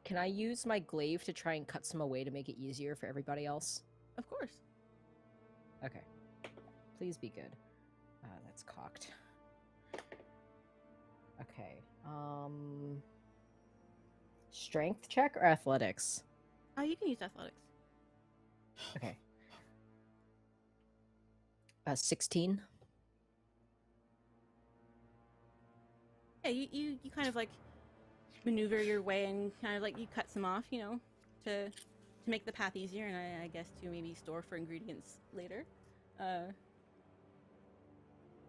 can I use my glaive to try and cut some away to make it easier for everybody else? Of course. Okay. Please be good. That's cocked. Okay. Strength check or athletics? You can use athletics. Okay. 16. Yeah, you kind of like maneuver your way and kind of like you cut some off, to make the path easier, and I guess to maybe store for ingredients later.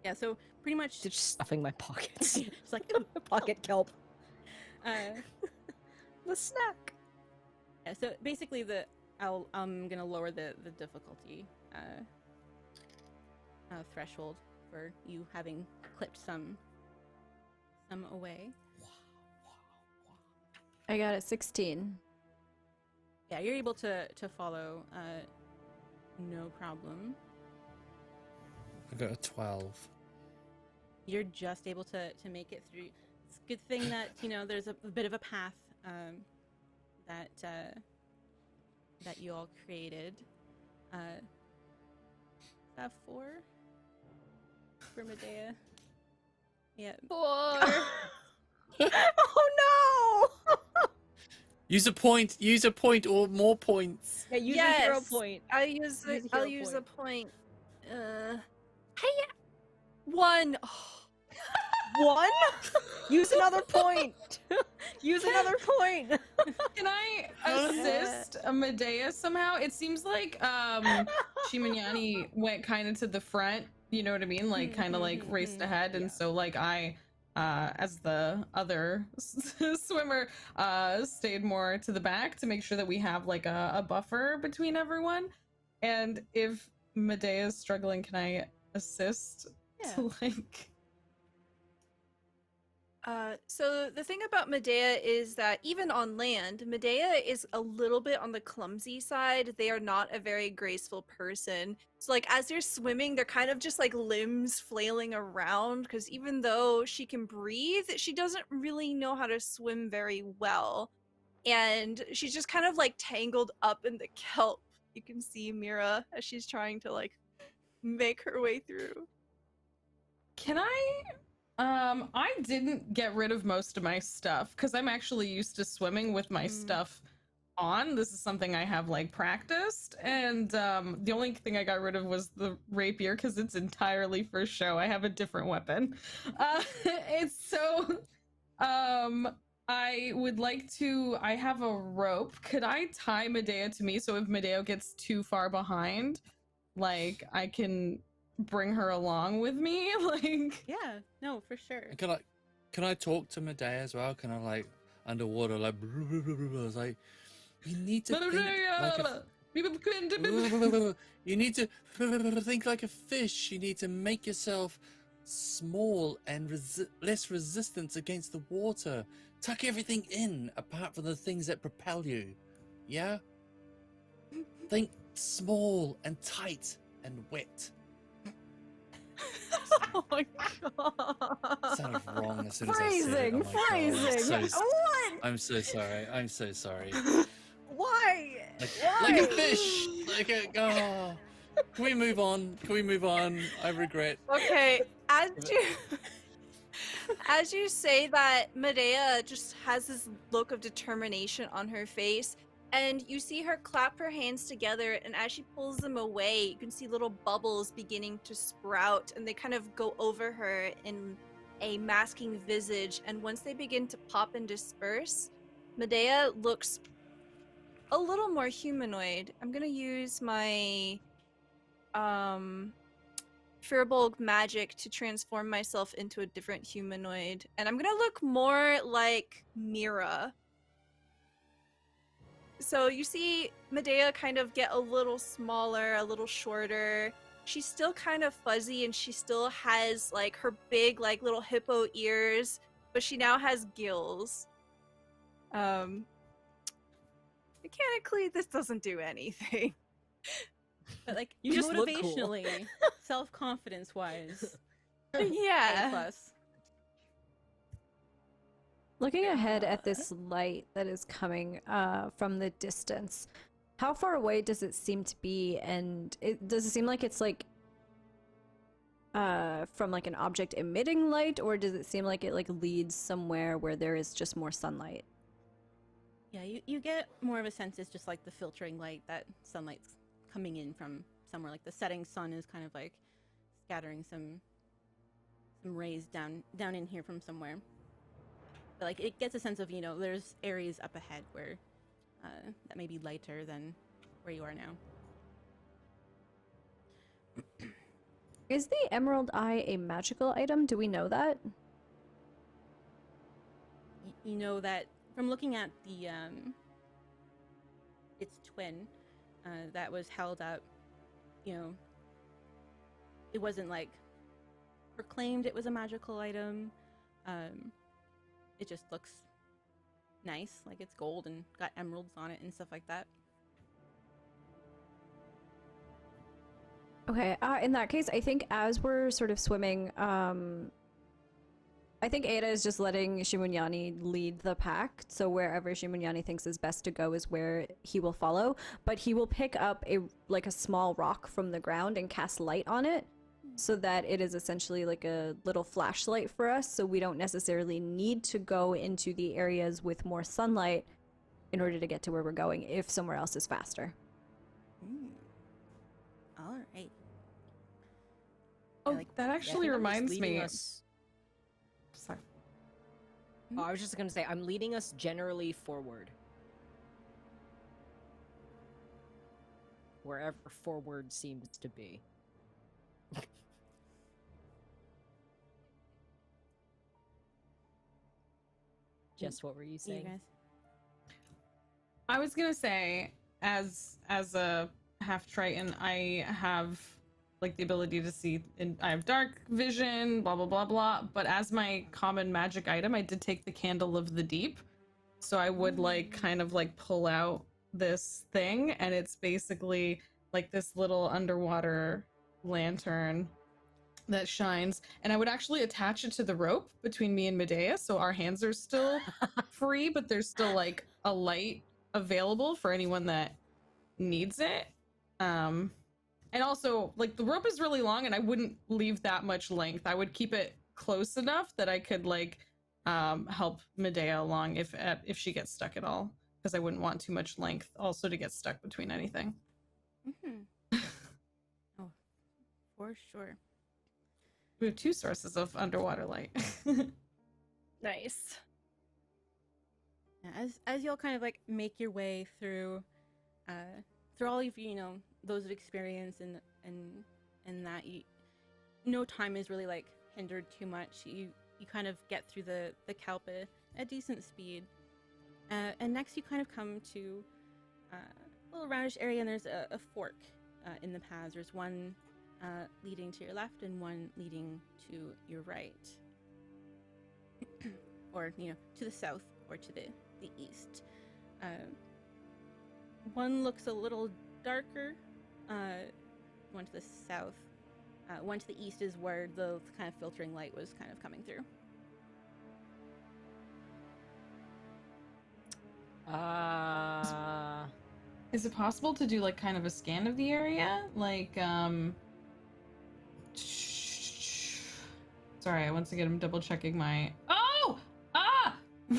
Yeah, so pretty much Just stuffing my pockets. it's like Pocket kelp. uh, The snack. yeah. So basically, I'm gonna lower the difficulty threshold for you having clipped some away. I got it 16. Yeah, you're able to follow no problem. I got a 12. You're just able to make it through. It's a good thing that there's a bit of a path that you all created. Is that 4 for Medea? Yeah. 4. Oh no! Use a point or more points. Yeah, use a hero Yes. point. I'll use Use a I'll hero use point. a point. Hey, 1. Oh, 1? Use another point. Use another point. Can I assist Medea somehow? It seems like Shimanyani went kind of to the front, you know what I mean? Like kind of like raced ahead, and so like I as the other swimmer stayed more to the back to make sure that we have like a buffer between everyone. And if Medea is struggling, can I assist to like so the thing about Medea is that even on land, Medea is a little bit on the clumsy side. They are not a very graceful person. So like as they're swimming, they're kind of just like limbs flailing around because even though she can breathe, she doesn't really know how to swim very well. And she's just kind of like tangled up in the kelp. You can see Mira as she's trying to like make her way through. Can I didn't get rid of most of my stuff because I'm actually used to swimming with my stuff on. This is something I have like practiced, and the only thing I got rid of was the rapier because it's entirely for show. I have a different weapon. It's so I would like to. I have a rope. Could I tie Medea to me so if Medea gets too far behind, like I can bring her along with me? Like, Yeah, no, for sure. And can I talk to Medea as well? Can I like underwater like I was like, you need to think like you need to think like a fish. You need to make yourself small and less resistance against the water. Tuck everything in apart from the things that propel you. Yeah? Think small and tight and wet. Oh my god. Sounded wrong as soon as I said it. Phrasing, Oh my phrasing. God, What? I'm so sorry. I'm so sorry. Why? Like a fish. Like a. Oh. Can we move on? Can we move on? I regret. Okay, as you say that, Medea just has this look of determination on her face, and you see her clap her hands together, and as she pulls them away, you can see little bubbles beginning to sprout, and they kind of go over her in a masking visage, and once they begin to pop and disperse, Medea looks a little more humanoid. I'm gonna use my Firbolg magic to transform myself into a different humanoid, and I'm gonna look more like Mira. So you see Medea kind of get a little smaller, a little shorter. She's still kind of fuzzy, and she still has like her big like little hippo ears, but she now has gills. Mechanically, this doesn't do anything. But like You just look cool. motivationally, self-confidence wise, Yeah. plus. Looking ahead at this light that is coming from the distance, how far away does it seem to be? And does it seem like it's like from like an object emitting light, or does it seem like it like leads somewhere where there is just more sunlight? Yeah, you get more of a sense it's just like the filtering light, that sunlight's coming in from somewhere. Like the setting sun is kind of like scattering some rays down in here from somewhere. But like it gets a sense of, you know, there's areas up ahead where that may be lighter than where you are now. Is the Emerald Eye a magical item? Do we know that? You know that from looking at the its twin that was held up, you know, it wasn't like proclaimed it was a magical item. It just looks nice, like it's gold and got emeralds on it and stuff like that. Okay, in that case, I think as we're sort of swimming, I think Ada is just letting Shimunyani lead the pack, so wherever Shimunyani thinks is best to go is where he will follow, but he will pick up a small rock from the ground and cast light on it, so that it is essentially like a little flashlight for us, so we don't necessarily need to go into the areas with more sunlight in order to get to where we're going if somewhere else is faster. All right. Oh, like- that Yeah, I actually think I'm just reminds leading me. us- Sorry. Oh, I was just gonna say, I'm leading us generally forward. Wherever forward seems to be. Jess, what were you You saying? guys. I was gonna say, as a half Triton, I have like the ability to see, and I have dark vision, blah blah blah blah. But as my common magic item, I did take the Candle of the Deep, so I would like kind of like pull out this thing, and it's basically like this little underwater lantern that shines, and I would actually attach it to the rope between me and Medea, so our hands are still free, but there's still like a light available for anyone that needs it. And also, like, the rope is really long, and I wouldn't leave that much length. I would keep it close enough that I could, like, help Medea along if she gets stuck at all, because I wouldn't want too much length also to get stuck between anything. Mm-hmm. Oh, for sure. We have 2 sources of underwater light. Nice. Yeah, as you'll kind of like make your way through all of those of experience and that no time is really like hindered too much. You kind of get through the kelp at a decent speed, and next you kind of come to a little roundish area, and there's a fork in the paths. There's one leading to your left and one leading to your right, or to the south or to the east. One looks a little darker. One to the south. One to the east is where the kind of filtering light was kind of coming through. Is it possible to do like kind of a scan of the area? Like, sorry, once again, I'm double checking my. Oh! Ah!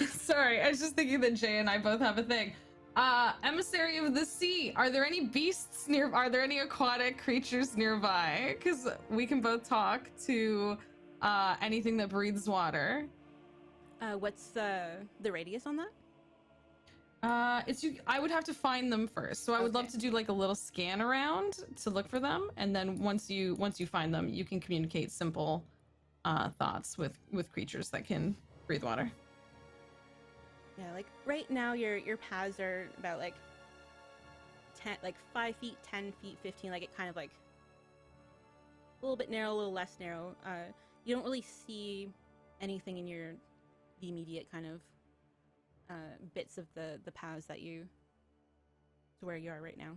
Sorry, I was just thinking that Jay and I both have a thing. Emissary of the sea. Are there any beasts near? Are there any aquatic creatures nearby? Because we can both talk to anything that breathes water. What's the radius on that? I would have to find them first. So I would love to do like a little scan around to look for them, and then once you find them, you can communicate simple thoughts with creatures that can breathe water. Yeah, like right now your paths are about like 5 feet, 10 feet, 15. Like it kind of like a little bit narrow, a little less narrow. You don't really see anything in the immediate kind of bits of the paths that to where you are right now.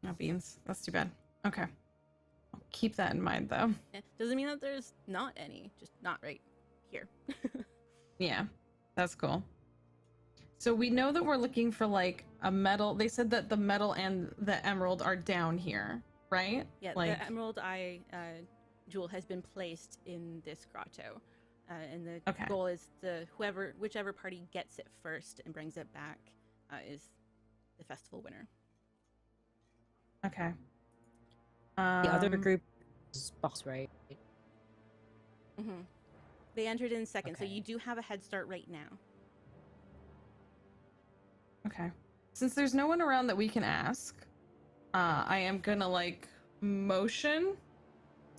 No beans. That's too bad. Okay. I'll keep that in mind though. Yeah, doesn't mean that there's not any, just not right here. Yeah, that's cool. So we know that we're looking for like a metal. They said that the metal and the emerald are down here, right? Yeah, like... the emerald eye jewel has been placed in this grotto. And the goal is whichever party gets it first and brings it back is the festival winner. Okay. The other group is boss, right? Mm-hmm. They entered in second, so Okay. you do have a head start right now. Okay. Since there's no one around that we can ask, I am gonna like motion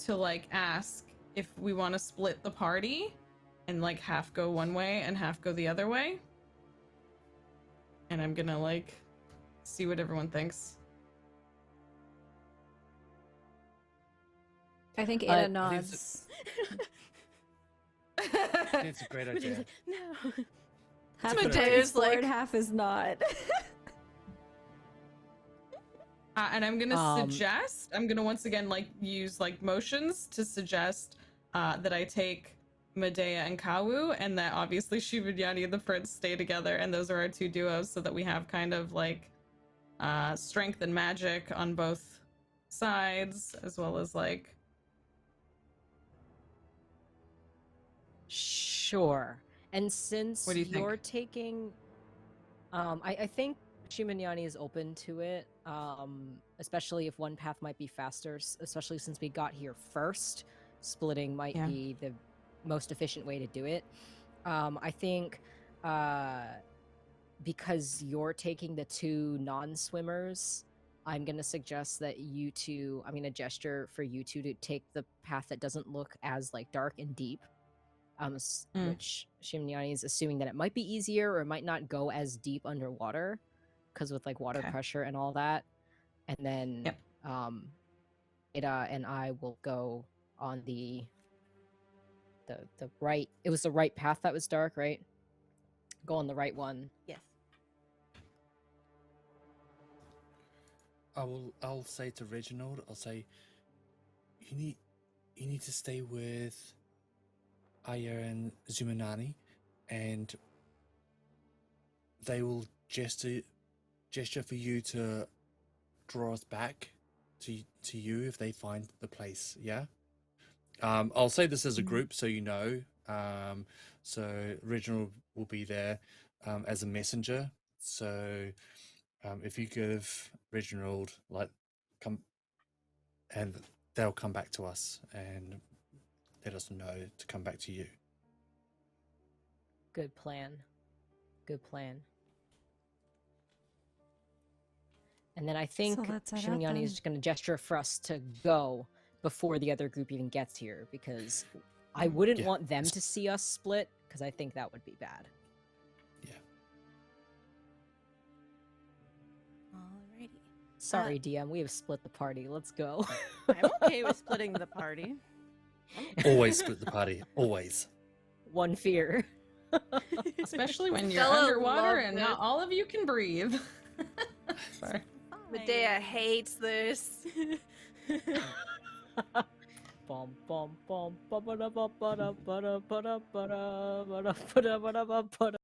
to like ask if we want to split the party and like half go one way and half go the other way. And I'm gonna like see what everyone thinks. I think I Anna think nods. It's a great Which is idea. like, no. Half It's the Medea's party's for like- it, half is not. And I'm gonna suggest, I'm gonna once again like use like motions to suggest that I take Medea and Kawu, and that obviously Shivanyani and the Prince stay together, and those are our 2 duos, so that we have kind of like strength and magic on both sides, as well as like. Sure. And since What do you think? you're taking, I think Shimanyani is open to it, especially if one path might be faster, especially since we got here first. Splitting might be the most efficient way to do it. I think because you're taking the 2 non-swimmers, I'm going to suggest that you two, I'm going to gesture for you two to take the path that doesn't look as like dark and deep. Which Shimnyani is assuming that it might be easier or it might not go as deep underwater because with like water pressure and all that. And then Ida and I will go on the right. It was the right path that was dark, right? Go on the right one. Yes. I'll say to Reginald, I'll say you need to stay with Aya and Zumanani, and they will gesture for you to draw us back to you if they find the place. Yeah. I'll say this as a group, so you know. So Reginald will be there as a messenger. So if you give Reginald come, and they'll come back to us and let us know to come back to you. Good plan. Good plan. And then I think let's head out Shimyani then. is just going to gesture for us to go before the other group even gets here, because I wouldn't Yeah. want them to see us split, because I think that would be bad. Alrighty. Sorry, DM, we have split the party. Let's go. I'm okay with splitting the party. Always split the party. Always. One fear. Especially when you're Stella underwater loved and it. not all of you can breathe. Sorry. Medea hates this. Bum bum bum ba ba da ba ba da ba da ba da ba da ba da ba da ba da ba ba